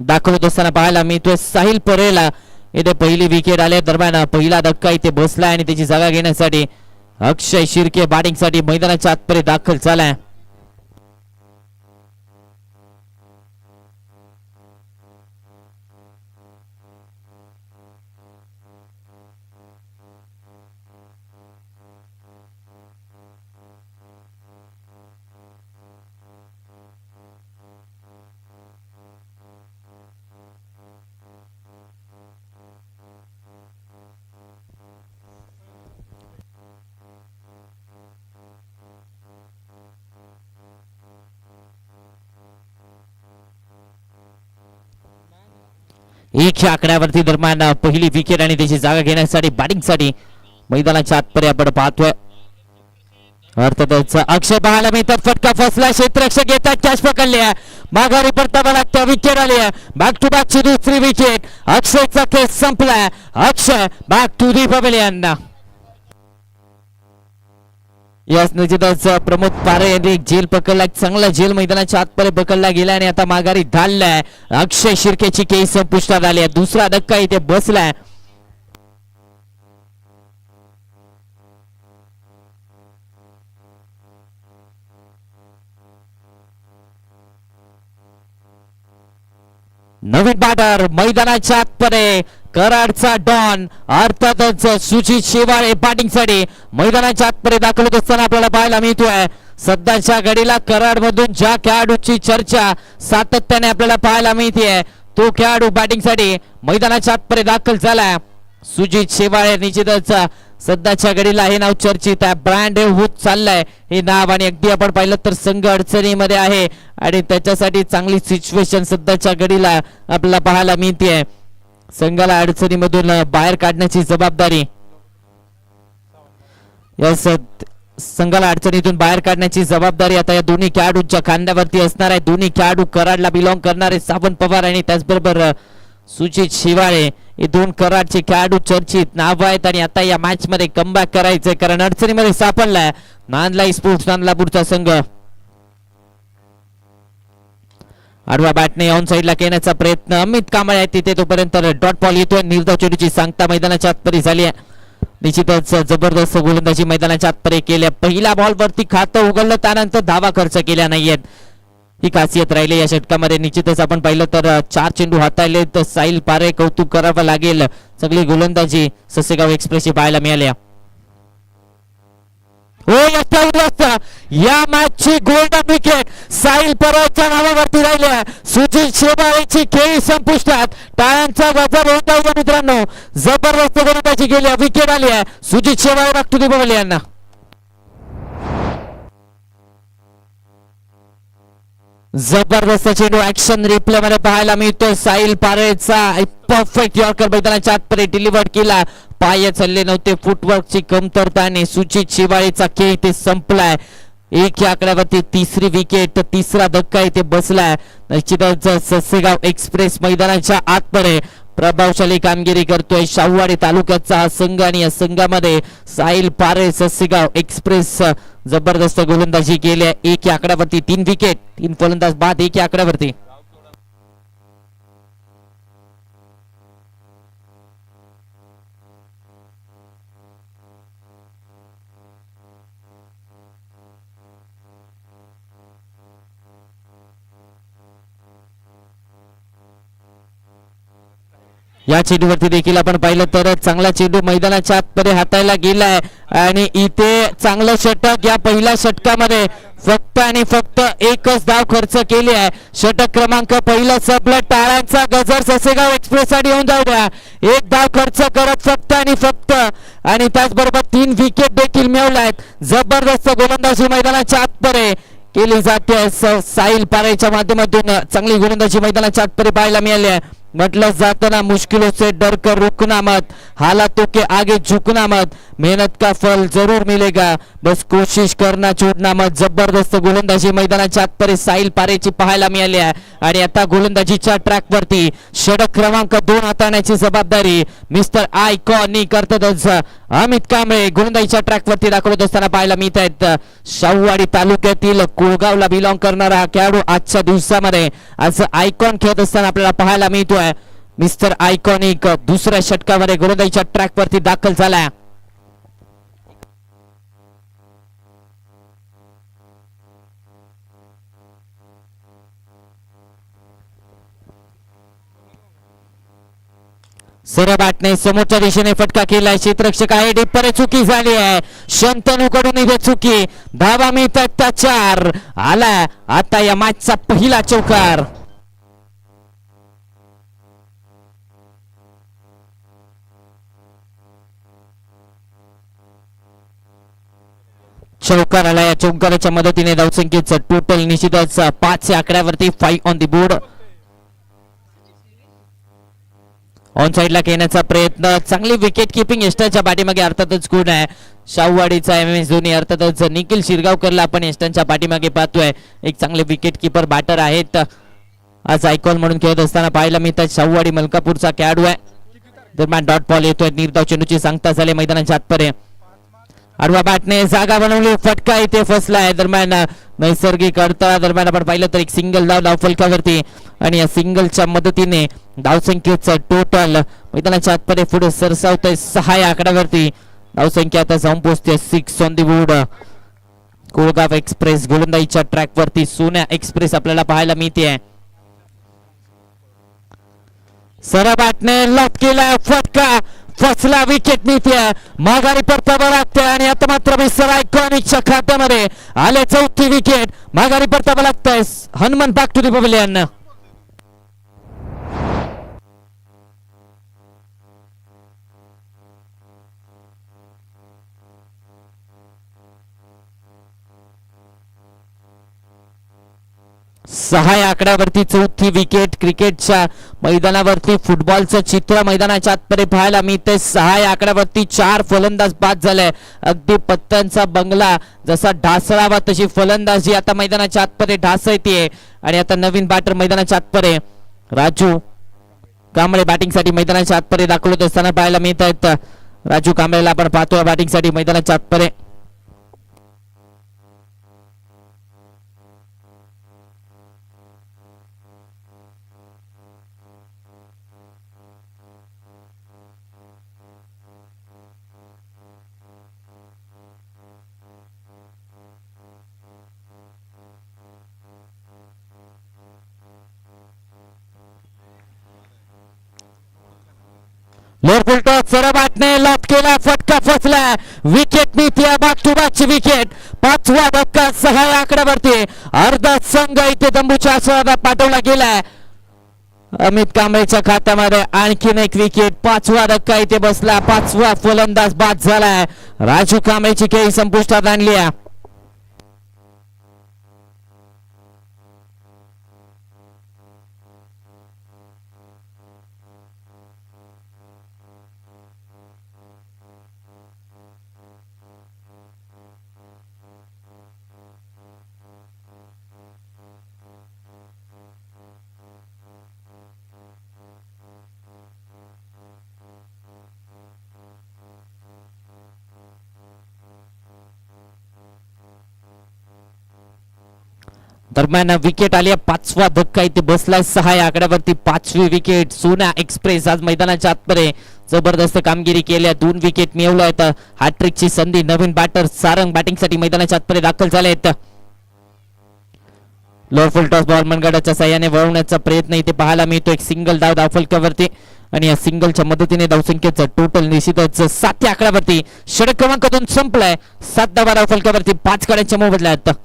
दाखवत असताना पाहायला मिळतोय साहिल परेला. इथे पहिली विकेट आल्या दरम्यान पहिला धक्का इथे बसलाय आणि त्याची जागा घेण्यासाठी अक्षय शिर्के बॅटिंगसाठी मैदानाच्या आतपर्यंत दाखल झालाय. एक आकड्यावरती दरम्यान पहिली विकेट आणि त्याची जागा घेण्यासाठी बॅटिंगसाठी मैदानाच्या आतपर्यंत आपण पाहतोय. अर्थातच अक्षय पाहायला मिळतात. फटका फसला. क्षेत्ररक्षक येतात. कॅच पकडली आहे. माघारी परतावा लागतं. विकेट आली आहे. बॅक टू बॅकची दुसरी विकेट. अक्षयचा केस संपलाय. Akshay back to the pavilion. Yes निश्चितच प्रमोद पारे यांनी झेल पकडला. चांगला झेल मैदानाच्या आतपर्यंत पकडला गेला आणि आता माघारी धाडलाय. अक्षय शिर्केची केस पुष्टात आली आहे. दुसरा धक्का इथे बसलाय. नवीन बॅटर मैदानाच्या आतपर्यंत कराडचा डॉन अर्थातच सुजित शेवाळे बॅटिंगसाठी मैदानाच्या आतपर्यंत दाखल होत असताना आपल्याला पाहायला मिळतोय. सध्याच्या घडीला कराड मधून ज्या खेळाडूची चर्चा सातत्याने आपल्याला पाहायला मिळते तो खेळाडू बॅटिंगसाठी मैदानाच्या आतपर्यंत दाखल झालाय. सुजित शेवाळे निश्चितच सध्याच्या घडीला हे नाव चर्चित आहे. ब्रँड होत चाललंय हे नाव आणि अगदी आपण पाहिलं तर संघ अडचणीमध्ये आहे आणि त्याच्यासाठी चांगली सिच्युएशन सध्याच्या घडीला आपल्याला पाहायला मिळते. संघाला अडचणीमधून बाहेर काढण्याची जबाबदारी संघाला अडचणीतून बाहेर काढण्याची जबाबदारी आता या दोन्ही खेळाडूंच्या खांद्यावरती असणार आहे. दोन्ही खेळाडू कराडला बिलॉंग करणारे सावंत पवार आणि त्याचबरोबर सुजित शिवाळे हे दोन कराडचे खेळाडू चर्चित नाव आहेत आणि आता या मॅच मध्ये कमबॅक करायचंय कारण अडचणीमध्ये सापडलाय नांदलाई स्पोर्ट्स नांदलापूरचा संघ. आडवा बॅटने ऑन साइडला घेण्याचा प्रयत्न अमित कांबळे आहे तिथे तोपर्यंत डॉट बॉल येतोय. निर्धाव चेंडूची सांगता मैदानाच्या आतपर्यंत झाली आहे. निश्चितच जबरदस्त गोलंदाजी मैदानाच्या आतपर्यंत केल्या. पहिल्या बॉल वरती खातं उघडलं त्यानंतर धावा खर्च केल्या नाहीयेत ही खासियत राहिली या षटकामध्ये. निश्चितच आपण पाहिलं तर 4 चेंडू हाताळले तर साहिल पारे कौतुक करावं लागेल. सगळी गोलंदाजी ससेगाव एक्सप्रेसची पाहायला मिळाली. या मॅचची गोल्डन विकेट साहिल पराच्या नावावरती राहिल्या. सुजित शेवाळेची खेळी संपुष्टात. टाळ्यांचा गजर होत आहे मित्रांनो. जबरदस्त गोलंदाजी गेली. विकेट आली आहे. Sujit Shewale back to the pavilion. जबरदस्त चेंडू ऍक्शन रिप्ले मध्ये पाहायला मिळतो. साहिल पारेचा परफेक्ट यॉर्कर मैदानाच्या आतपर्यंत डिलिव्हर केला. पाय चालले नव्हते. फुटवर्कची कमतरता आणि सुजित शिवाळेचा खेळ इथे संपलाय. एक या आकड्यावरती तिसरी विकेट. तिसरा धक्का इथे बसलाय. निश्चितच ससेगाव एक्सप्रेस मैदानाच्या आतपर्यंत प्रभावशाली कामगिरी करतोय. शाहूवाडी तालुक्याचा हा संघ आणि या संघामध्ये साहिल पारे ससेगाव एक्सप्रेस जबरदस्त गोलंदाजी केली. एक या आकड्यावरती 3 विकेट. 3 फलंदाज बाद. एक या आकड्यावरती या चेंडूवरती देखील आपण पाहिलं तर चांगला चेंडू मैदानाच्या आतपर्यंत हाताळला गेलाय आणि इथे चांगलं षटक. या पहिल्या षटकामध्ये फक्त आणि फक्त एकच धाव खर्च केली आहे. षटक क्रमांक पहिला संपलं. टाळ्यांचा गजर ससेगाव एक्सप्रेस साठी होऊन जाऊ द्या. एक धाव खर्च करत फक्त आणि फक्त आणि त्याचबरोबर 3 विकेट देखील मिळवल्यात. जबरदस्त गोलंदाजी मैदानाच्या आतपर्यंत केली जाते. साहिल पारेच्या माध्यमातून चांगली गोलंदाजी मैदानाच्या आतपर्यंत पाहायला मिळाली आहे. म्हटलं जातं ना, मुश्किलों से डर कर रुकना मत, हालातों के आगे झुकना मत, मेहनत का फल जरूर मिलेगा, बस कोशिश करना छोडना मत. जबरदस्त गोलंदाजी मैदानाच्या आतपर्यंत साहिल पारेची पाहायला मिळाली आहे. आणि आता गोलंदाजीच्या ट्रॅक वरती षटक क्रमांक 2 हाताळण्याची जबाबदारी मिस्टर आयकॉनिक अर्थातच अमित कांबळे गोलंदाजीच्या ट्रॅक वरती दाखवत असताना पाहायला मिळत आहेत. शाहूवाडी तालुक्यातील कुळगावला बिलॉंग करणारा हा खेळाडू आजच्या दिवसामध्ये आज आयकॉन खेळत असताना आपल्याला पाहायला मिळतोय. मिस्टर आयकॉनिक दुसऱ्या षटकामध्ये गोलंदाजीच्या ट्रॅक वरती दाखल झालाय. सरबाटने समोरच्या दिशेने फटका केलाय. क्षेत्ररक्षक आहे डिप्परे चुकी झाली आहे. शंतनूकडून इथे चुकी. धावा मिळतात 4 आला आता या मॅचचा पहिला चौकार. चौकार आला. या चौकाराच्या मदतीने धावसंख्येचं टोटल निश्चितच 5 या आकड्यावरती 5 ऑन दी बोर्ड. ऑन साइडला खेळण्याचा प्रयत्न. चांगली विकेट किपिंग यष्टाच्या पाठीमागे अर्थातच गुण आहे. शाहूवाडीचा एम.एस. धोनी अर्थातच निखिल शिरगावकरला आपण यष्टांच्या पाठीमागे पाहतोय. एक चांगले विकेट किपर बॅटर आहेत. आज आयकॉन म्हणून खेळत असताना पाहायला मिळतात. शाहूवाडी मलकापूरचा खेळाडू आहे. दरम्यान डॉट बॉल येतोय. निर्धाव चेंडूची सांगता झाले मैदानाच्या आतपर्यंत. आडवा बॅटने जागा बनवली. फटका इथे फसलाय. दरम्यान नैसर्गिक अडथळा दरम्यान आपण पाहिलं तर एक सिंगल धाव फलकावरती. आणि या सिंगलच्या मदतीने धावसंख्येचं टोटल मैदानाच्या आतमध्ये पुढे सरसावतंय 6 या आकड्यावरती. धावसंख्या आता जाऊन पोहोचते 6 on the board. Kolgaon express गोलंदाजीच्या ट्रॅक वरती सोन्या एक्सप्रेस आपल्याला पाहायला मिळते. सरबाटने लॉक केला. फटका फसला. विकेट मिळते. माघारी परतावा लागते. आणि आता मात्र मिस्टर आयकॉनिकच्या खात्यामध्ये आले 4थी विकेट. माघारी परतावा लागतंय. Hanuman back to the pavilion. सहा आकड्यावरती 4थी विकेट. क्रिकेटच्या मैदानावरती फुटबॉलचं चित्र मैदानाच्या आतपर्यंत पाहायला मिळते. 6 आकड्यावरती 4 फलंदाज बाद झाले. अगदी पत्त्यांचा बंगला जसा ढासळावा तशी फलंदाजी आता मैदानाच्या आतपर्यंत ढासळते. आणि आता नवीन बॅटर मैदानाच्या आतपर्यंत राजू कांबळे बॅटिंगसाठी मैदानाच्या आतपर्यंत दाखवत असताना पाहायला मिळत आहेत. राजू कांबळेला आपण पाहतोय बॅटिंगसाठी मैदानाच्या आतपर्यंत. सरबाटने लॉक केला. फटका फसला. विकेट मिळते. बॅक टू बॅकची विकेट. 5वा धक्का 6 आकड्यावरती. अर्धा संघ इथे तंबूच्या आस्वादात पाठवला गेलाय. अमित कांबळेच्या खात्यामध्ये आणखीन एक विकेट. 5वा धक्का इथे बसला. 5वा फलंदाज बाद झालाय. राजू कांबळेची खेळी संपुष्टात आणली आहे. दरम्यान विकेट आली. 5वा धक्का इथे बसलाय. 6 आकड्यावरती 5वी विकेट. सोन्या एक्सप्रेस आज मैदानाच्या आतपर्यंत जबरदस्त कामगिरी केली. 2 विकेट मिळवल्या आहेत. हॅट्रिकची संधी. नवीन बॅटर सारंग बॅटिंगसाठी मैदानाच्या आतपर्यंत दाखल झाले आहेत. लोअर फुल टॉस बॉल मनगडाच्या साह्याने वळवण्याचा प्रयत्न इथे पाहायला मिळतो. एक सिंगल धाव फलकावरती. आणि या सिंगलच्या मदतीने धावसंख्येचं टोटल निश्चितच 7 आकड्यावरती षटक क्रमांक 2 संपलाय. 7 धावा फलकावरती 5 गड्यांच्या मोबदल्यात आहेत.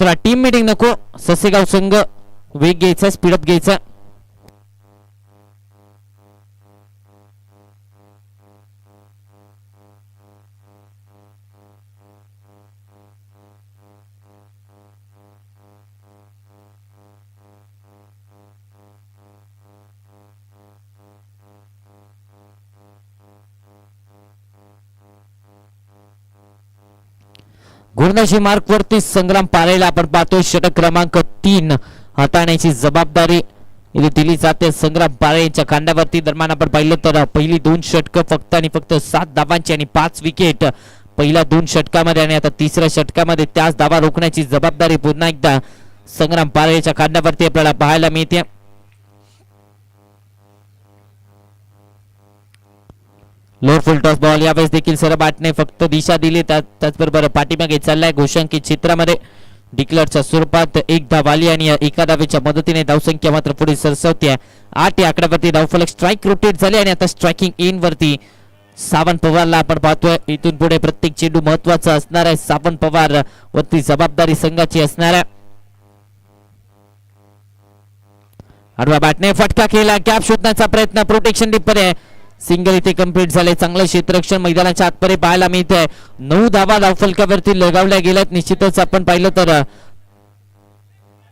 चला टीम मीटिंग नको, ससेगाव संघ वेग घ्यायचा, स्पीडअप घ्यायचा. गुणनशी मार्क वरती संग्राम पारेला आपण पाहतोय. षटक क्रमांक 3 हाताळण्याची जबाबदारी इथे दिली जाते संग्राम पारे यांच्या खांद्यावरती. दरम्यान आपण पाहिलं तर पहिली 2 षटकं फक्त आणि फक्त 7 धावांची आणि 5 विकेट पहिल्या 2 षटकामध्ये, आणि आता तिसऱ्या षटकामध्ये त्याच धावा रोखण्याची जबाबदारी पुन्हा एकदा संग्राम पारेच्या खांद्यावरती आपल्याला पाहायला मिळते. लोअर फुल टॉस बॉल यावेळेस देखील सरबाटने फक्त दिशा दिली. त्याचबरोबर पाठीमागे चाललाय घोषांकित क्षेत्रामध्ये डिक्लेअरच्या स्वरूपात 1 धाव आली आणि एका धावेच्या मदतीने धावसंख्या मात्र पुढे सरसावते. 8 या आकड्यावरती धावफलक स्ट्राईक रोटेट झाले आणि आता स्ट्रायकिंग इन वरती सावंत पवारला आपण पाहतोय. इथून पुढे प्रत्येक चेंडू महत्वाचा असणार आहे. सावंत पवार वरती जबाबदारी संघाची असणार आहे. आडवा बॅटने फटका केला, गॅप शोधण्याचा प्रयत्न, प्रोटेक्शन डिपमध्ये सिंगल इथे कंप्लीट झाले. चांगलं क्षेत्ररक्षण मैदानाच्या आतपर्यंत पाहायला मिळतंय. 9 धावा धावफलकावरती लगावल्या गेल्यात. निश्चितच आपण पाहिलं तर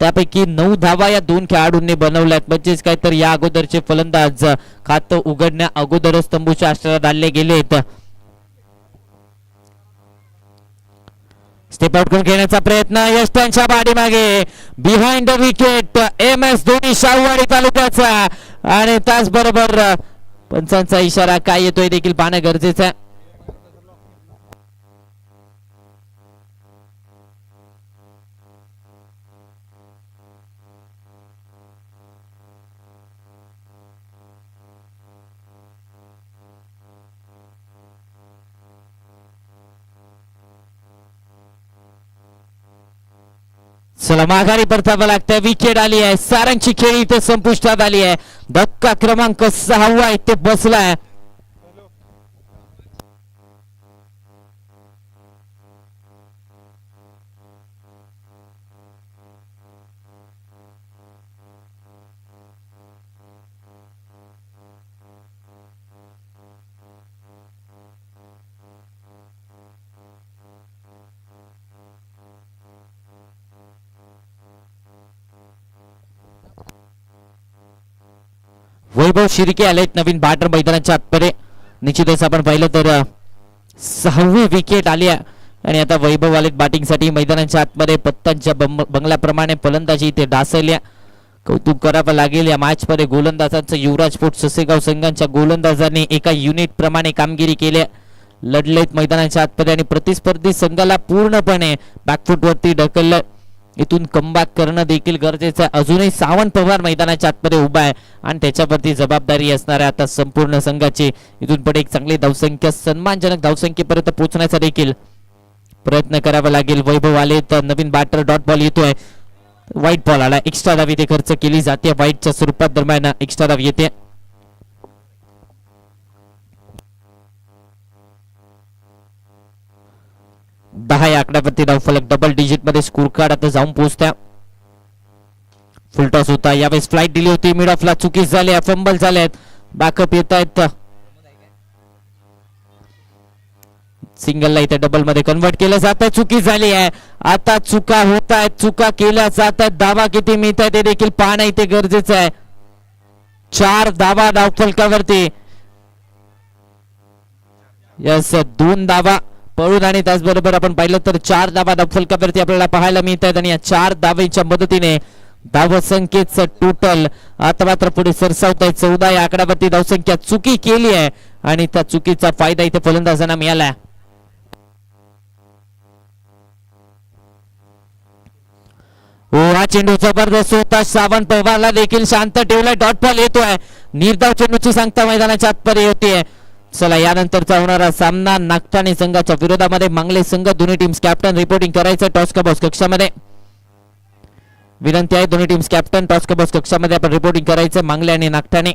त्यापैकी 9 धावा या 2 खेळाडूंनी बनवल्यात. म्हणजेच काय तर या अगोदरचे फलंदाज खातं उघडण्या अगोदरच तंबूच्या आश्रयात आणले गेलेत. स्टेप आउट करून घेण्याचा प्रयत्न, यष्टांच्या पाठीमागे behind the wicket MS Dhoni Shahuwadi तालुक्याचा, आणि त्याचबरोबर पंचांचा इशारा काय येतोय देखील पाहणं गरजेचं आहे. चला माघारी परतावं लागतंय. विकेट आली आहे. सारंगची खेळी इथे संपुष्टात आली आहे. धक्का क्रमांक 6 इथे बसलाय. वैभव शिर्के आलेत नवीन बॅटर मैदानाच्या आतमध्ये. निश्चितच आपण पाहिलं तर 6वी विकेट आली आहे आणि आता वैभव आलेत बॅटिंगसाठी मैदानाच्या आतमध्ये. पत्तांच्या बंगल्याप्रमाणे फलंदाजी इथे डासल्या. कौतुक करावं लागेल या मॅच मध्ये गोलंदाजांचं. युवराज पोट ससेगाव संघांच्या गोलंदाजांनी एका युनिट प्रमाणे कामगिरी केली. लढलेत मैदानाच्या आतमध्ये आणि प्रतिस्पर्धी संघाला पूर्णपणे बॅकफूट वरती ढकललं. इथून कमबॅक करणं देखील गरजेचं आहे. अजूनही सावंत पवार मैदानाच्या आतमध्ये उभा आहे आणि त्याच्यावरती जबाबदारी असणार आहे आता संपूर्ण संघाची. इथून पुढे एक चांगली धावसंख्या, सन्मानजनक धावसंख्येपर्यंत पोहोचण्याचा देखील प्रयत्न करावा लागेल. वैभव आले तर नवीन बॅटर डॉट बॉल येतोय. व्हाईट बॉल आला. एक्स्ट्रा धाव इथे खर्च केली जाते. व्हाईटच्या स्वरूपात दरम्यान एक्स्ट्रा धाव येते. दहा या आकड्यावरती धावफलक डबल डिजिट मध्ये स्कोर कार्ड आता जाऊन पोहोचत्या. फुल टॉस होता. यावेळेस फ्लाइट दिली होती. मिड ऑफला चुकी झाली. फंबल झालेत. बॅकअप येत आहेत. सिंगलला इथे डबल मध्ये कन्वर्ट केलं जात आहे. चुकी झाली आहे. आता चुका होत आहेत. चुका केल्या जात आहेत. धावा किती मिळत आहे ते देखील पाहणं इथे गरजेचं आहे. 4 धावा धावफलकावरती. यस 2 धावा पळून आणि त्याचबरोबर आपण पाहिलं तर 4 धावा धावफलकावरती आपल्याला पाहायला मिळत आहेत आणि या 4 धावेच्या मदतीने धावसंख्येचं टोटल आता मात्र पुढे सरसावत आहे. 14 या आकड्यावरती धावसंख्या. चुकी केली आहे आणि त्या चुकीचा फायदा इथे फलंदाजांना मिळाला. हा चेंडू जबरदस्त होता. सावंत पवारला देखील शांत ठेवलाय. डॉट बॉल येतोय. निर्धाव चेंडूची सांगता मैदानाच्या आतपर्यंत होतीये. चला यानंतरचा होणारा सामना नागठाणे संघाच्या विरोधामध्ये. मांगले संघ दोन्ही टीम्स कॅप्टन रिपोर्टिंग करायचं टॉस का बॉक्स कक्षामध्ये. विनंती आहे दोन्ही टीम्स कॅप्टन टॉस का बॉक्स कक्षामध्ये आपण रिपोर्टिंग करायचं. मांगले आणि नागठाणे.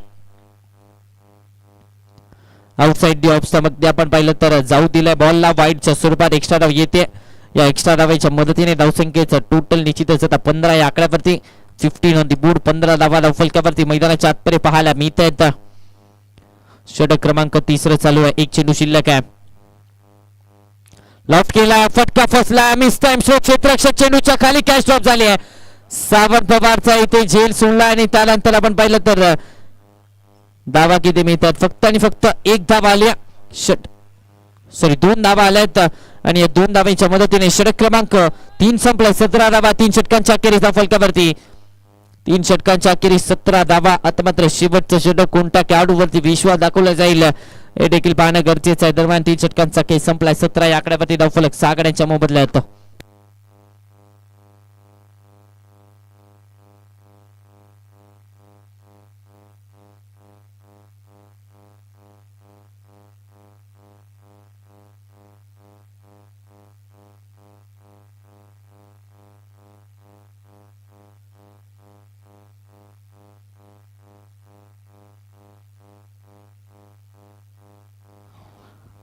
आउटसाइड दी ऑफ मध्ये आपण पाहिलं तर जाऊ दिलाय बॉलला. वाईडच्या स्वरूपात एक्स्ट्रा डाव येते. या एक्स्ट्रा धावांच्या मदतीने धावसंख्येचं टोटल निश्चितच आता 15 या आकड्यावरती. 15 ऑन दी बोर्ड. 15 धावा धावफलकावरती मैदानाच्या आतपर्यंत पाहायला मिळत आहेत. षटक क्रमांक 3 चालू आहे. एक चेंडू शिल्लक आहे. लॉफ्ट केला, फटका फसला, मिस टाइम शो. क्षेत्ररक्षक चेंडूच्या खाली कॅच ड्रॉप झाली आहे. सावंत पवारचा इथे झेल सोडला आणि त्यानंतर आपण पाहिलं तर धावा किती मिळतात. फक्त आणि फक्त एक धावा आली. दोन धावा आल्यात आणि या 2 धावांच्या मदतीने षटक क्रमांक 3 संपलाय. 17 धावा 3 षटकांच्या अखेरीस फलकावरती. 3 षटकांच्या अखेरीस 17 धावा. आता मात्र शेवटचं षटक कोणत्या खेळाडूवरती विश्वास दाखवला जाईल हे देखील पाहणं गरजेचं आहे. दरम्यान 3 षटकांचा खेळ संपलाय. 17 या आकड्यावरती धावफलक 6 गड्यांच्या मोबदल्यात.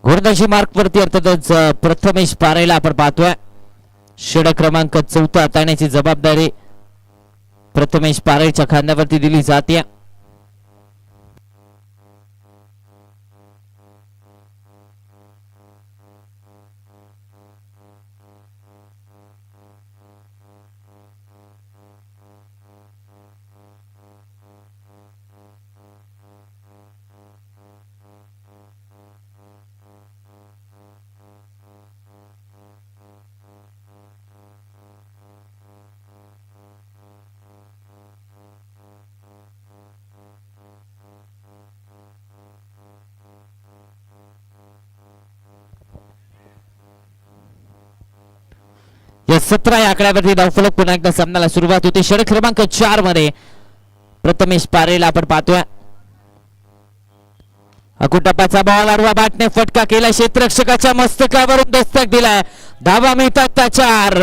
गोलंदाजी मार्क वरती अर्थातच प्रथमेश पारेला आपण पाहतोय. षटक क्रमांक 4 हाताळण्याची जबाबदारी प्रथमेश पारेच्या खांद्यावरती दिली जाते. या 17 या आकड्यावरती धावफलक पुन्हा एकदा सामन्याला सुरुवात होती. षटक क्रमांक 4 मध्ये प्रथमेश पारेला आपण पाहतोय. अकुटप्पाचा बॉल आडवा बॅटने फटका केला. क्षेत्ररक्षकाच्या मस्तकावरून दस्तक दिलाय. धावा मिळतात त्या 4.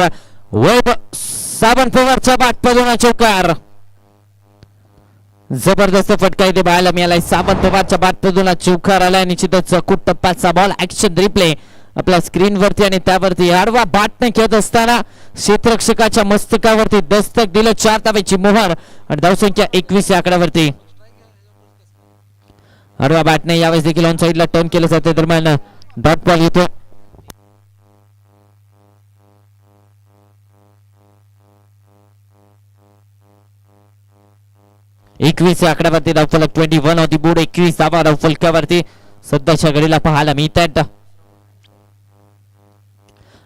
वैभव सावंत पवारच्या बॅटमधून चौकार. जबरदस्त फटका इथे पाहायला मिळालाय. सावंत पवारच्या बॅटमधून चौकार आलाय. निश्चितच अकुटप्पाचा बॉल ऍक्शन रिप्ले आपल्या स्क्रीन वरती आणि त्यावरती आडवा बॅटने खेळत असताना क्षेत्ररक्षकाच्या मस्तकावरती दस्तक दिलं. 4 धावेची मोहर आणि धावसंख्या 21 या आकड्यावरती. आडवा बॅटने यावेळेस देखील ऑन साइडला टर्न केलं जाते. दरम्यान डॉट बॉल येतो. एकवीस या आकड्यावरती धावफलक 21 ऑन दी बोर्ड. 21 धावा धावफलकावरती सध्याच्या घडीला पाहायला मिळतात.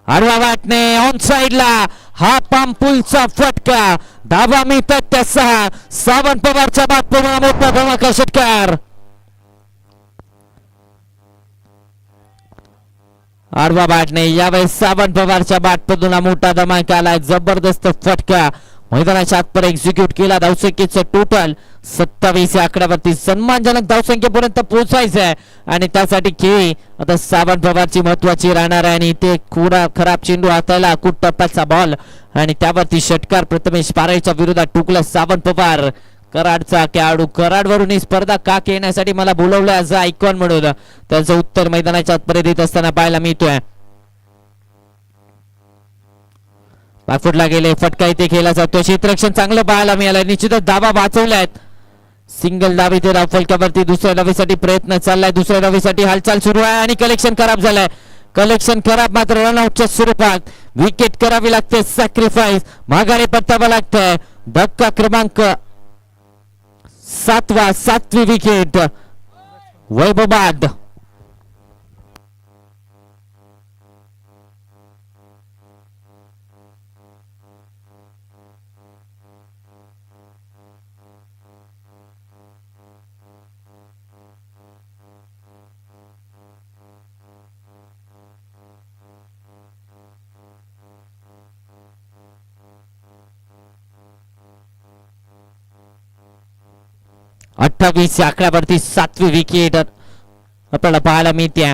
आडवा बॅटने ऑन साइडला हा पामपूलचा फटका. धावा मिळतात त्या 6. सावंत पवारच्या बॅटमधून मोठा धमाका षटकार. आडवा बॅटने यावेळेस सावंत पवारच्या बॅटमधून मोठा धमाका आलाय. जबरदस्त फटका मैदानाच्या आतपर्यंत एक्झिक्यूट केला. धावसंख्येचं टोटल 27 या आकड्यावरती सन्मानजनक धावसंख्येपर्यंत पोहोचायचं आहे आणि त्यासाठी खेळी आता सावंत पवारची महत्वाची राहणार आहे. आणि ते खराब चेंडू हाताळला. कुटप्पाचा बॉल आणि त्यावरती षटकार प्रथमेश पारेच्या विरोधात टुकला सावंत पवार. कराडचा खेळाडू कराडवरून ही स्पर्धा का खेळण्यासाठी मला बोलवलं असं आयकॉन म्हणून त्याचं उत्तर मैदानाच्या आतपर्यंत येत असताना पाहायला मिळतोय. पायफुटला गेले. फटका इथे खेळला जातो. क्षेत्ररक्षण चांगलं पाहायला मिळालं. निश्चितच धावा वाचवल्यात. सिंगल धाव इथे धावफलकावरती. दुसऱ्या धावेसाठी प्रयत्न चाललाय. दुसऱ्या धावेसाठी हालचाल सुरू आहे आणि कलेक्शन खराब झालंय. कलेक्शन खराब मात्र रनआउटच्या स्वरूपात विकेट करावी लागते. सॅक्रिफाईस माघारी परतावं लागतंय. धक्का क्रमांक 7वी विकेट वैभव बाद. अठ्ठावीस या आकड्यावरती 7वी विकेट आपल्याला पाहायला मिळते.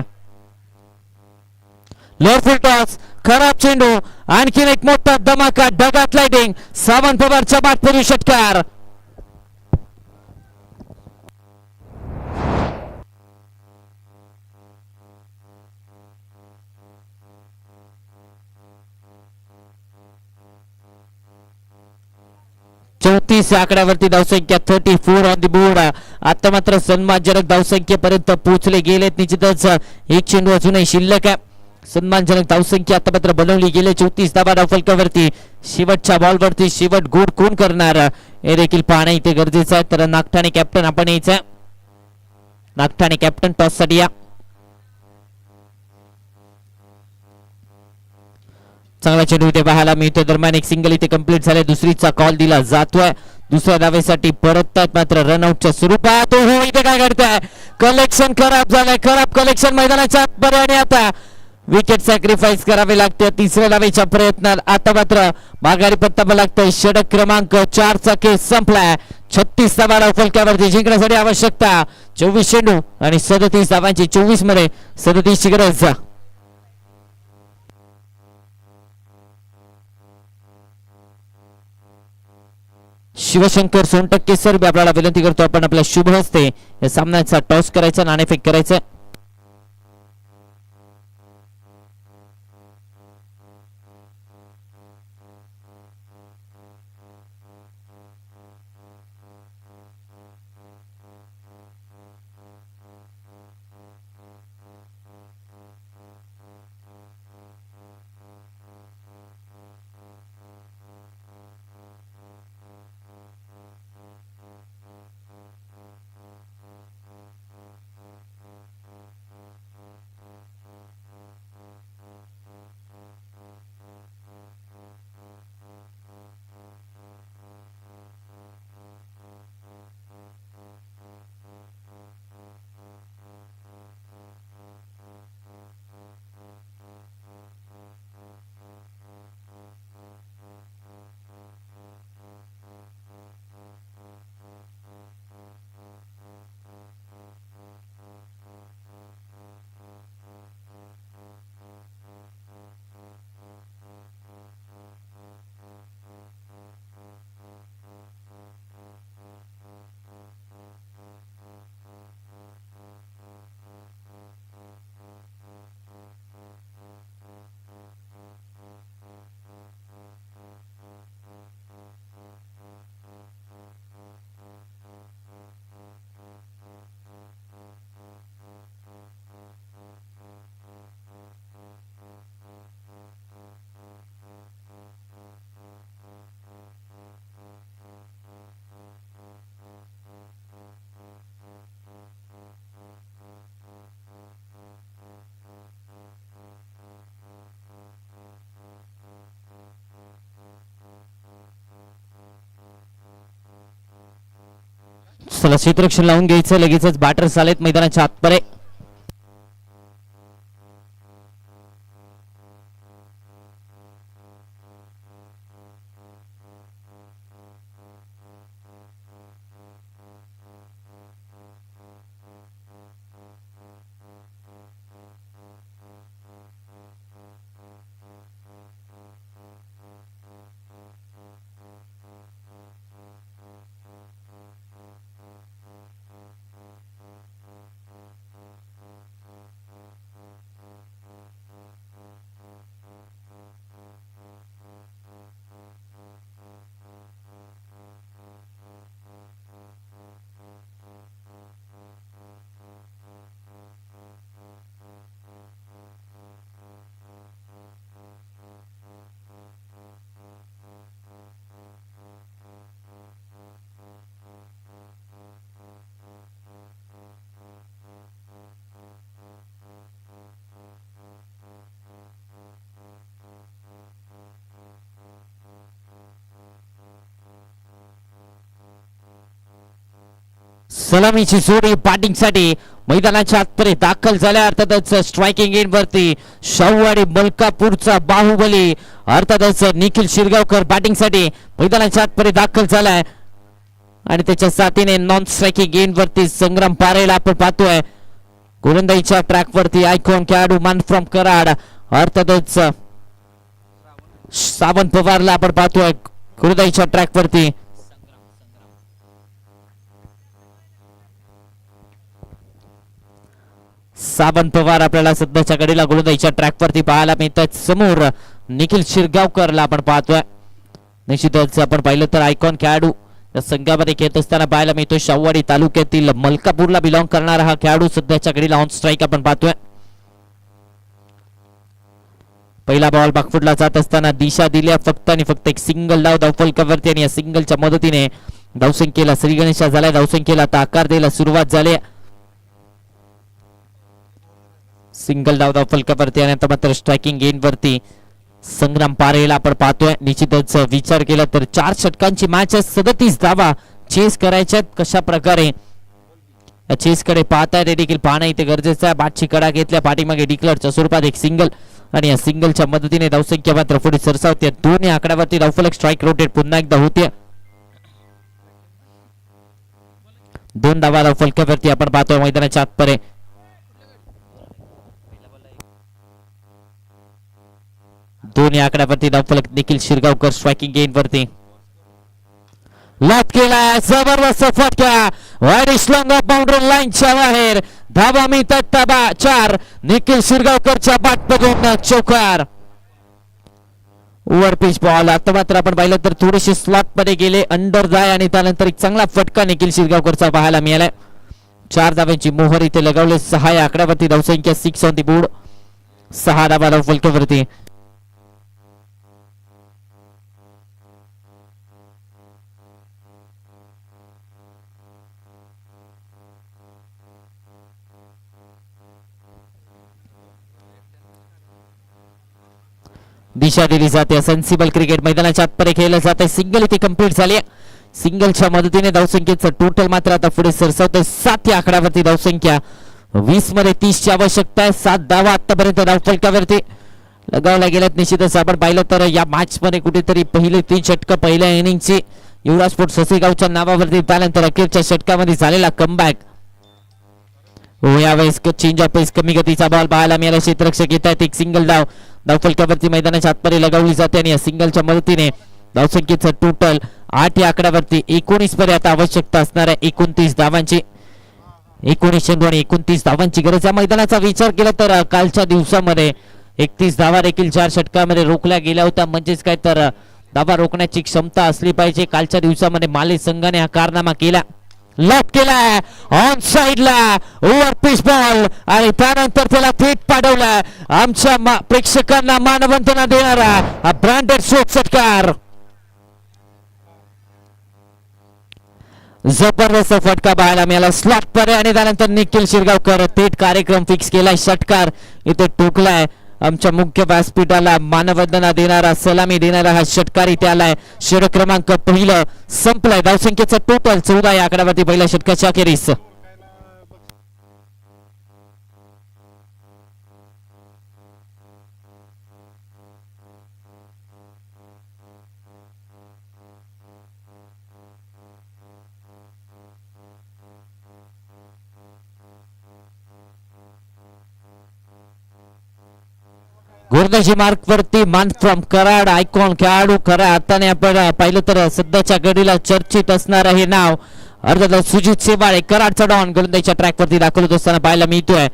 लोअर फुल टॉस. खराब चेंडू. आणखीन एक मोठा धमाका. ढगात लाइटिंग. सावंत पवारच्या बॅटमधून षटकार. 34 आकड्यावरती धावसंख्या 34 ऑन द बोर्ड. आता मात्र सन्मानजनक धावसंख्येपर्यंत पोहोचले गेलेत. निश्चितच एक चेंडू अजूनही शिल्लक आहे. सन्मानजनक धावसंख्या आता मात्र बनवली गेली 34 धावा धावफलकावरती. शेवटच्या बॉलवरती शेवट गोड कोण करणार हे देखील पाहणं इथे गरजेचं आहे. तर नागठाणे कॅप्टन आपण यायचं. नागठाणे कॅप्टन टॉस साठी या. चांगला चेंडू इथे पाहायला मिळतोय. दरम्यान एक सिंगल इथे कंप्लीट झाले. दुसरीचा कॉल दिला जातोय. दुसऱ्या धावेसाठी परततात मात्र रनआउटच्या स्वरूपात. हो इथे काय करताय, कलेक्शन खराब झालंय. खराब कलेक्शन मैदानाच्या आतमध्ये आणि आता विकेट सॅक्रिफाईस करावे लागते तिसऱ्या धावेच्या प्रयत्नात. आता मात्र माघारी पत्ता लागतोय. षटक क्रमांक 4 चा केस संपलाय. 36 धावा फलकावरती जिंकण्यासाठी आवश्यकता 24 चेंडू आणि 37 धावांची. 24 मध्ये 37 ची गरज. शिवशंकर सोनटक्के सर आपल्याला विनंती करतो आपण आपल्या शुभ हस्ते या सामन्याचा टॉस करायचा, नाणेफेक करायचं. चला क्षेत्ररक्षण लावून घ्यायचं. लगेचच बॅटर्स आलेत मैदानाच्या आतपर्यंत. सलामीची जोडी बॅटिंग साठी मैदानाच्या आतपर्यंत दाखल झाल्या. अर्थातच स्ट्रायकिंग एंड वरती शाहू आणि मलकापूरचा बाहुबली अर्थातच निखिल शिरगावकर बॅटिंग साठी मैदानाच्या आतपर्यंत दाखल झालाय आणि त्याच्या साथीने नॉन स्ट्रायकिंग एंड वरती संग्राम पारेला आपण पाहतोय. गोलंदाजीच्या ट्रॅक वरती आयकॉन खेळाडू मन फ्रॉम कराड अर्थातच सावंत पवारला आपण पाहतोय गोलंदाजीच्या ट्रॅक वरती. सावंत पवार आपल्याला सध्याच्या घडीला गोलंदाजीच्या ट्रॅक वरती पाहायला मिळतात. समोर निखिल शिरगावकरला आपण पाहतोय. निश्चितच आपण पाहिलं तर आयकॉन खेळाडू या संघामध्ये खेळत असताना पाहायला मिळतो शाहूवाडी तालुक्यातील मलकापूरला बिलॉंग करणारा हा खेळाडू सध्याच्या घडीला ऑन स्ट्राईक आपण पाहतोय. पहिला बॉल बागफुटला जात असताना दिशा दिल्या फक्त आणि फक्त एक सिंगल डाव धावफलकावरती आणि या सिंगलच्या मदतीने धावसंख्येला श्री गणेशा झाल्या. धावसंख्येला आता आकार द्यायला सुरुवात झाली. सिंगल डाव धावफलकावरती आणि आता मात्र स्ट्रायकिंग गेन वरती संग्राम पारेला आपण पाहतोय. निश्चितच विचार केला तर 4 षटकांची मॅच आहे. 37 धावा चेस करायच्यात. कशा प्रकारे चेस कडे पाहताय ते देखील पाहणं इथे गरजेचं आहे. बाटची कडा घेतल्या पाठीमागे डिक्लरच्या स्वरूपात एक सिंगल आणि या सिंगलच्या मदतीने धावसंख्या मात्र पुढे सरसावते. 2 या आकड्यावरती धावफलक स्ट्राईक रोटेट पुन्हा एकदा होते. 2 धावा धावफलकावरती आपण पाहतोय मैदानाच्या आतपरे. दोन्ही आकड्यावरती धावफलक निखिल शिरगावकर स्ट्रायकिंग गेन वरती लॉक केला. जबरदस्त फटका वाईड स्लॉंग ऑफ बाउंड्री लाईनच्या बाहेर. धावा मिळतात ताबा 4. निखिल शिरगावकरच्या बॅट बघून चौकार. Over pitch ball. आता मात्र आपण पाहिलं तर थोडेसे स्लॉट मध्ये गेले अंडर जाय आणि त्यानंतर एक चांगला फटका निखिल शिरगावकरचा पाहायला मिळालाय. 4 धाव्यांची मोहर इथे लगावले. 6 या आकड्यावरती धावसंख्या 6 ऑन दी बोर्ड. 6 धावा धावफलकावरती. दिशा दिली जाते. सेन्सिबल क्रिकेट मैदानाच्या आतपरे खेळलं जाते. सिंगल इथे कंप्लीट झाली. सिंगलच्या मदतीने धावसंख्येचं टोटल मात्र आता पुढे सरसावतंय. 7 या आकड्यावरती धावसंख्या. 20 मध्ये 30 ची आवश्यकता आहे. 7 धावा आतापर्यंत धावफलकावरती लगावल्या गेल्यात. निश्चितच आपण पाहिलं तर या मॅच मध्ये कुठेतरी पहिले 3 षटक पहिल्या इनिंगची युवराज स्पोर्ट्स ससेगावच्या नावावरती त्यानंतर अखेरच्या षटकामध्ये झालेला कमबॅक. यावेळेस चेंज ऑफ पेस कमी गतीचा बॉल पाहायला मिळाला. क्षेत्ररक्षक येत आहेत. एक सिंगल डाव धावफलकावरती मैदानाच्या आतमध्ये लगावली जाते आणि या सिंगलच्या मदतीने धावसंख्येचं टोटल 8 या आकड्यावरती 19 पर्यंत आवश्यकता असणार आहे. 29 धावांची 19 चेंडू आणि 29 धावांची गरज आहे. मैदानाचा विचार केला तर कालच्या दिवसामध्ये 31 धावा देखील 4 षटकामध्ये रोखल्या गेल्या होत्या. म्हणजेच काय तर धावा रोखण्याची क्षमता असली पाहिजे. कालच्या दिवसामध्ये माले संघाने हा कारनामा केला. लॉक केलाय ऑन साइडला. ओव्हर पिच बॉल आणि त्यानंतर त्याला थेट पाठवला. आमच्या प्रेक्षकांना मानवंदना देणारा हा ब्रँडेड शॉट षटकार. जबरदस्त फटका पाहायला मिळाला स्लॉट परे आणि त्यानंतर निखिल शिरगावकर थेट कार्यक्रम फिक्स केलाय. षटकार इथे टोकलाय. आमच्या मुख्य व्यासपीठाला मानवंदना देणारा सलामी देणारा हा षटकार इथे आलाय. षटक क्रमांक पहिलं संपलाय. धावसंख्येचं टोटल 14 या आकड्यावरती पहिल्या षटकाच्या अखेरीस. गोलंदाजी मार्क वरती मान फ्रॉम कराड आयकॉन खेळाडू. खऱ्या अर्थाने आपण पाहिलं तर सध्याच्या घडीला चर्चित असणार हे नाव अर्थात सुजित शेवाळे कराडचा डॉन गोलंदाजीच्या ट्रॅक वरती दाखल होत असताना पाहायला मिळतोय.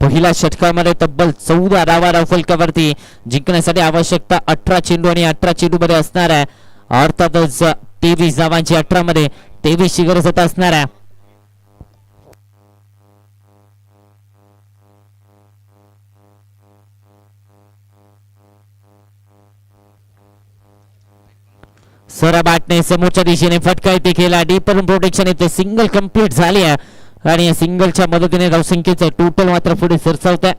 पहिल्या षटकामध्ये तब्बल 14 धावा धावफलकावरती जिंकण्यासाठी आवश्यकता 18 चेंडू आणि 18 चेंडू मध्ये असणार आहे. अर्थातच 23 धावांची 18 मध्ये 23 ची गरज आता असणार आहे. सरा बॅटने समोरच्या दिशेने फटका इथे केला. डीपर प्रोटेक्शन इथे सिंगल कंप्लीट झाली आहे आणि या सिंगलच्या मदतीने धावसंख्येचं टोटल मात्र पुढे सरसावत आहे.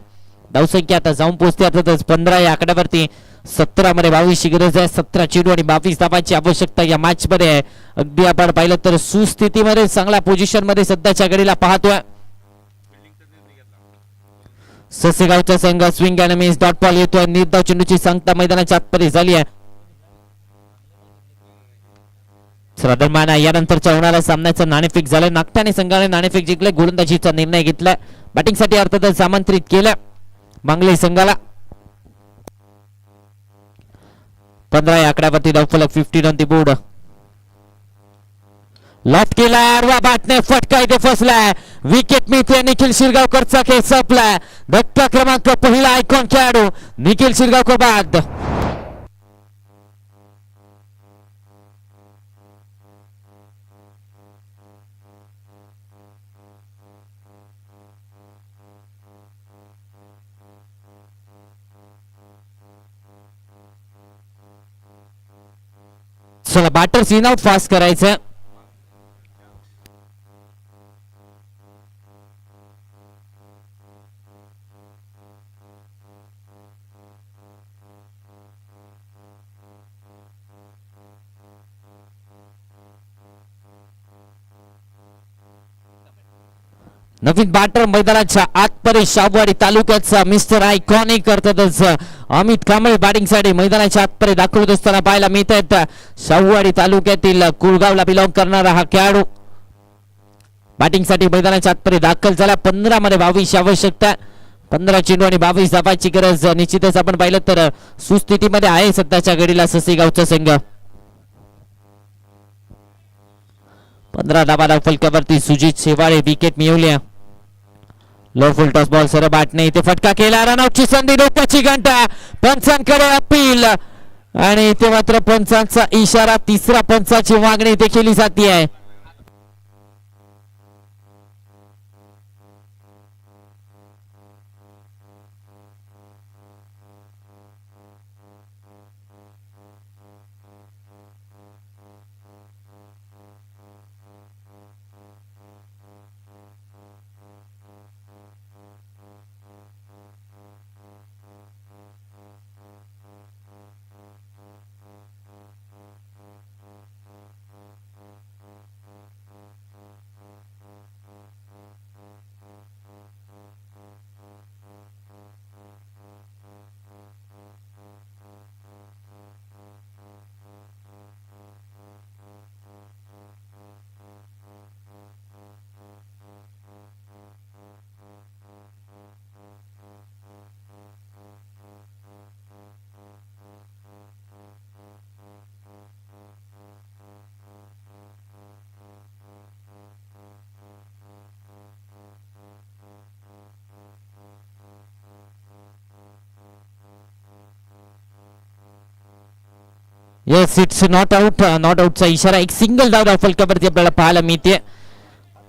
धावसंख्या आता जाऊन पोहोचते. अर्थातच 15 या आकड्यावरती 17 मध्ये 22 ची गरज आहे. 17 चेंडू आणि 22 धावांची आवश्यकता या मॅच मध्ये आहे. अगदी आपण पाहिलं तर सुस्थितीमध्ये चांगल्या पोझिशन मध्ये सध्याच्या घडीला पाहतोय. ससेगावचा संघ swing and miss dot ball येतोय. निर्धाव चेंडूची सांगता मैदानाच्या आतमध्ये झाली आहे. दरम्यान यानंतरच्या होणाऱ्या सामन्याचं नाणेफेक झालं. नागठाणे संघाने नाणेफेक जिंकले. गोलंदाजीचा निर्णय घेतलाय. बॅटिंगसाठी अर्थातच आमंत्रित केलं मांगले संघाला. 15 या आकड्यावरती धावफलक 15 ऑन दी बोर्ड. लॉट केला. आडवा बॅटने फटका इथे फसलाय. विकेट मिळते. निखिल शिरगावकरचा खेळ संपलाय. धक्का क्रमांक पहिला आयकॉन खेळाडू निखिल शिरगावकर बाद. चला बॅटर सीन आउट फास्ट करायचं. नवीन बॅटर मैदानाच्या आतपर्यंत शाहूवाडी तालुक्याचा मिस्टर आयकॉनिक करतातच अमित कांबळे बॅटिंग साठी मैदानाच्या आतपर्यंत दाखवत असताना पाहायला मिळत आहेत. शाहूवाडी तालुक्यातील कुळगावला बिलॉंग करणारा हा खेळाडू बॅटिंग साठी मैदानाच्या आतपर्यंत दाखल झाला. 15 मध्ये 22 आवश्यकता, 15 चेंडू आणि 22 धावांची गरज. निश्चितच आपण पाहिलं तर सुस्थितीमध्ये आहे सध्याच्या घडीला ससेगावचा संघ. 15 धावा फलकावरती सुजित शेवाळे विकेट मिळवल्या. लो फुल टॉस बॉल सरळ बॅटने इथे फटका केला. रनआउटची संधी, डोक्याची घंटा, पंचांकडे अपील आणि इथे मात्र पंचांचा इशारा, तिसरा पंचाची मागणी इथे केली जाते आहे. Yes, it's not out. Not आउटचा इशारा, एक सिंगल धाव फलकावरती आपल्याला पाहायला मिळते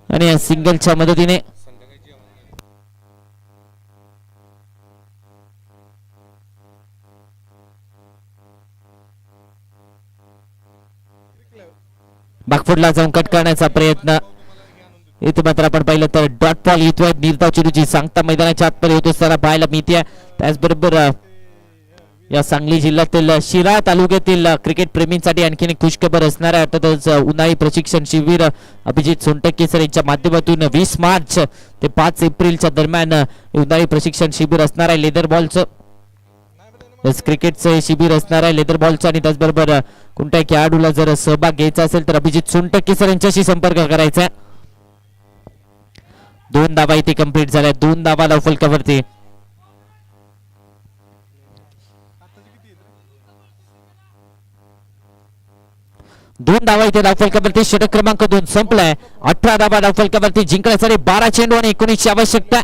आणि या सिंगलच्या मदतीने बागफुटला जाऊन कट करण्याचा प्रयत्न. इथे मात्र आपण पाहिलं तर डॉट बॉल येतोय. निर्धाव चेंडूची सांगता मैदानाच्या आतमध्ये होत असताना पाहायला मिळते. त्याचबरोबर या सांगली जिल्ह्यातील शिराळा तालुक्यातील क्रिकेट प्रेमींसाठी आणखीन एक खुशखबर असणार आहे. अर्थातच उन्हाळी प्रशिक्षण शिबिर अभिजित सोनटक्के सर यांच्या माध्यमातून 20 मार्च ते 5 एप्रिलच्या दरम्यान उन्हाळी प्रशिक्षण शिबिर असणार आहे. लेदर बॉलचं क्रिकेटचं शिबिर असणार आहे लेदर बॉलचं. आणि त्याचबरोबर कोणत्याही खेळाडूला जर सहभाग घ्यायचा असेल तर अभिजित सोनटक्के सर यांच्याशी संपर्क करायचा. 2 धावा इथे कंप्लीट झाल्या, 2 धावा धावफलकावरती. दोन धावा इथे धावफलकावरती. षटक क्रमांक 2 संपलाय. 18 धावा धावफलकावरती जिंकण्यासाठी 12 चेंडू आणि 19 आवश्यकता.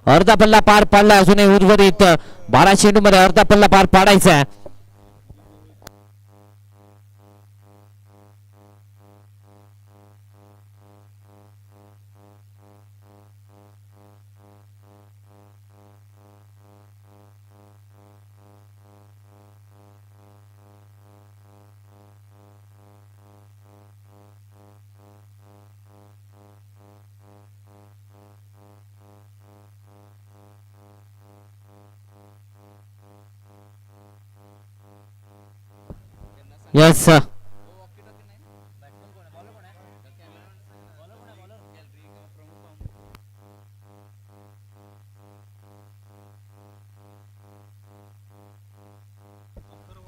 अर्धा पल्ला पार पाडला, अजूनही उर्वरित 12 चेंडू मध्ये अर्धा पल्ला पार पाडायचा. यस,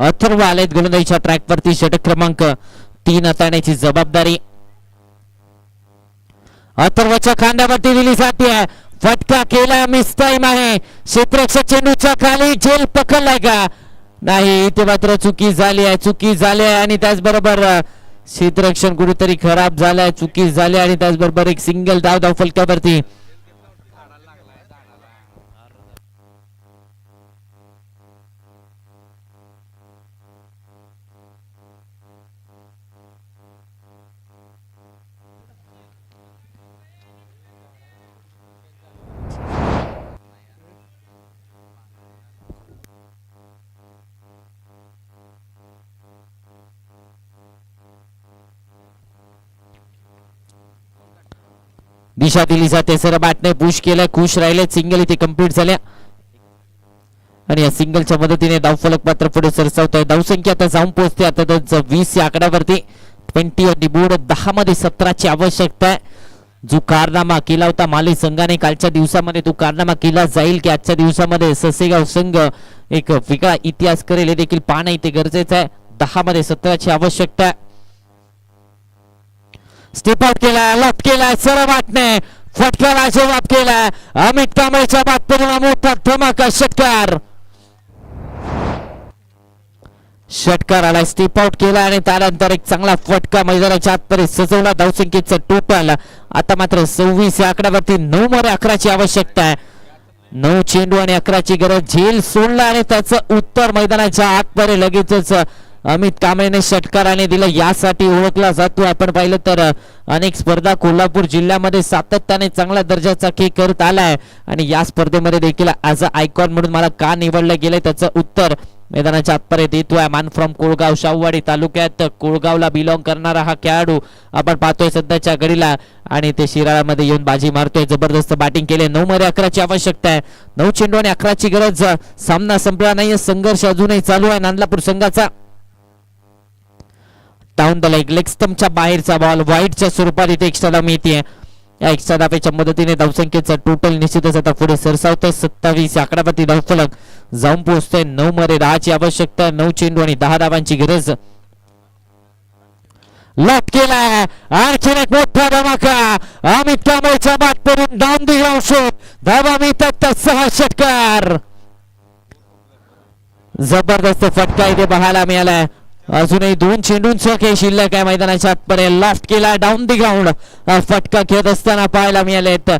अथर्व आलेत गोलंदाजीच्या ट्रॅक वरती. षटक क्रमांक 3 हाताळण्याची जबाबदारी अथर्वच्या खांद्यावरती दिली जाते. फटका केला, मिस टाइम आहे. क्षेत्ररक्षक चेंडूच्या खाली, झेल पकडलाय का नाही, इथे मात्र चुकी झाली आहे आणि त्याचबरोबर क्षेत्ररक्षण कुठेतरी खराब झालाय, चुकी झाली आणि त्याचबरोबर एक सिंगल धाव फलकावरती. दिशा दिली जाते. सर बॅटने पुश केलंय, खुश राहिले. सिंगल इथे कंप्लीट झाल्या आणि या सिंगलच्या मदतीने धावफलक मात्र पुढे सरसावतोय. धावसंख्या आता जाऊन पोहोचते आता 20 या आकड्यावरती. 20 ऑन दी बोर्ड. 10 मध्ये 17ची आवश्यकता आहे. जो कारनामा केला होता माली संघाने कालच्या दिवसामध्ये तो कारनामा केला जाईल की आजच्या दिवसामध्ये ससेगाव संघ एक वेगळा इतिहास करेल हे देखील पाहणं इथे गरजेचं आहे. 10 मध्ये 17ची आवश्यकता आहे. स्टेप आउट केला, लॉक केला, सरळ वाटणे फटकाला जवाब केला. अमित कांबळेच्या बातमीला मोठा धमाका षटकार. षटकार आला, स्टेप आउट केला आणि त्यानंतर एक चांगला फटका मैदानाच्या आतपर्यंत सजवला. धावसंख्येचं टोटल आता मात्र 26 या आकड्यावरती. 9 मध्ये 11ची आवश्यकता आहे. 9 चेंडू आणि 11ची गरज. झेल सोडला आणि त्याचं उत्तर मैदानाच्या आतपर्यंत लगेचच अमित कांबळेने षटकाराने दिलं. यासाठी ओळखला जातो. आपण पाहिलं तर अनेक स्पर्धा कोल्हापूर जिल्ह्यामध्ये सातत्याने चांगल्या दर्जाचा खेळ करत आलाय आणि या स्पर्धेमध्ये देखील ॲज अ आयकॉन म्हणून मला का निवडलं गेलंय त्याचं उत्तर मैदानाच्या आतपर्यंत येतोय. मॅन फ्रॉम कोळगाव, शाहूवाडी तालुक्यात कोळगावला बिलॉंग करणारा हा खेळाडू आपण पाहतोय सध्याच्या घडीला आणि ते शिराळामध्ये येऊन बाजी मारतोय. जबरदस्त बॅटिंग केले. 9 मध्ये 11ची आवश्यकता आहे. 9 चेंडू आणि 11ची गरज. सामना संपला नाही, संघर्ष अजूनही चालू आहे नांदलापूर संघाचा. डाऊन द लेग स्टंपच्या बाहेरचा बॉल वाईडच्या स्वरूपात इथे एक्स्ट्रा धाव मिळते. या एक्स्ट्रा धावेच्या मदतीने धावसंख्येचा टोटल निश्चितच आता पुढे सरसावतोय. 27 आकड्यावरती धावफलक जाऊन पोहोचतोय. 9 मध्ये 10ची आवश्यकता. 9 चेंडू आणि 10 धावांची गरज. लॉक केलाय. आणखीन एक मोठा धमाका. अमित कांबळेच्या बाद करून डाऊन दी ग्राउंड शॉट. धावा मिळतात 6 षटकार. जबरदस्त फटका इथे पाहायला मिळालाय. अजूनही 2 चेंडूंचा खेळ शिल्लक आहे मैदानाच्या आतपर्यंत. लॉफ्ट केला डाऊन दी ग्राउंड. फटका खेळत असताना पाहायला मिळालेत.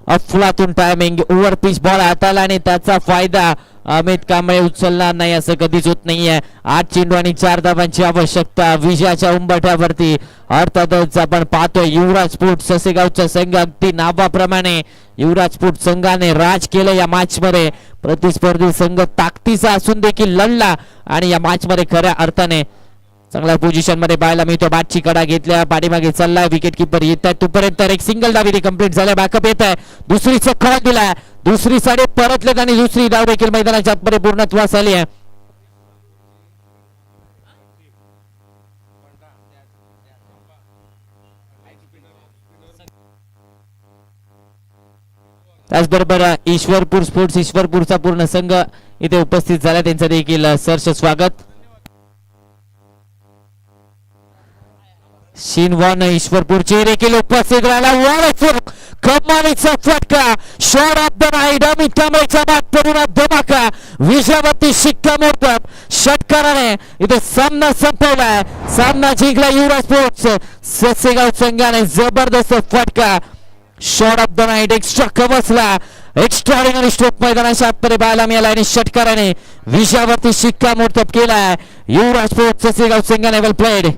अफलातून टायमिंग. ओव्हर पिच बॉल हाताला आणि त्याचा फायदा अमित कांबळे उचलणार नाही असं कधीच होत नाहीये. 8 चेंडू आणि 4 धावांची आवश्यकता. विजयाच्या उंबरठ्यावरती अर्थातच आपण पाहतोय युवराज स्पोर्ट्स ससेगावचा संघ अगदी नावाप्रमाणे युवराज स्पोर्ट्स संघाने राज केलं या मॅच मध्ये. प्रतिस्पर्धी संघ ताकदीचा असून देखील लढला आणि या मॅच मध्ये खऱ्या अर्थाने चांगल्या पोझिशन मध्ये पाहायला मिळतो. बॅटची कडा घेतल्या, पाठीमागे चाललाय, विकेट किपर येत आहे तोपर्यंत एक सिंगल धाव कंप्लीट झाल्या. बॅकअप येत आहे, दुसरीचा कॉल दिलाय, दुसरी साडे परतलेत आणि दुसरी धाव देखील मैदानाच्या आतमध्ये पूर्णत्वास आली आहे. त्याचबरोबर ईश्वरपूर स्पोर्ट्स ईश्वरपूरचा पूर्ण संघ इथे उपस्थित झाला, त्यांचं देखील सहर्ष स्वागत. शिनवान ईश्वरपूरचे देखील उपस्थित राहिला. कमालीचा फटका, shot of the night. Amit कांबळेचा बाद करून धमाका, विजयावरती शिक्कामोर्तब षटकाराने इथे सामना संपवलाय. सामना जिंकला युवराज स्पोर्ट्स ससेगाव संघाने. जबरदस्त फटका, shot of the night, extra कवचला, एक्स्ट्राऑर्डिनरी स्ट्रोक मैदानाच्या आतमध्ये पाहायला मिळाला आणि षटकाराने विजयावरती शिक्कामोर्तब केलाय युवराज स्पोर्ट्स ससेगाव संघाने. वेल प्लेड.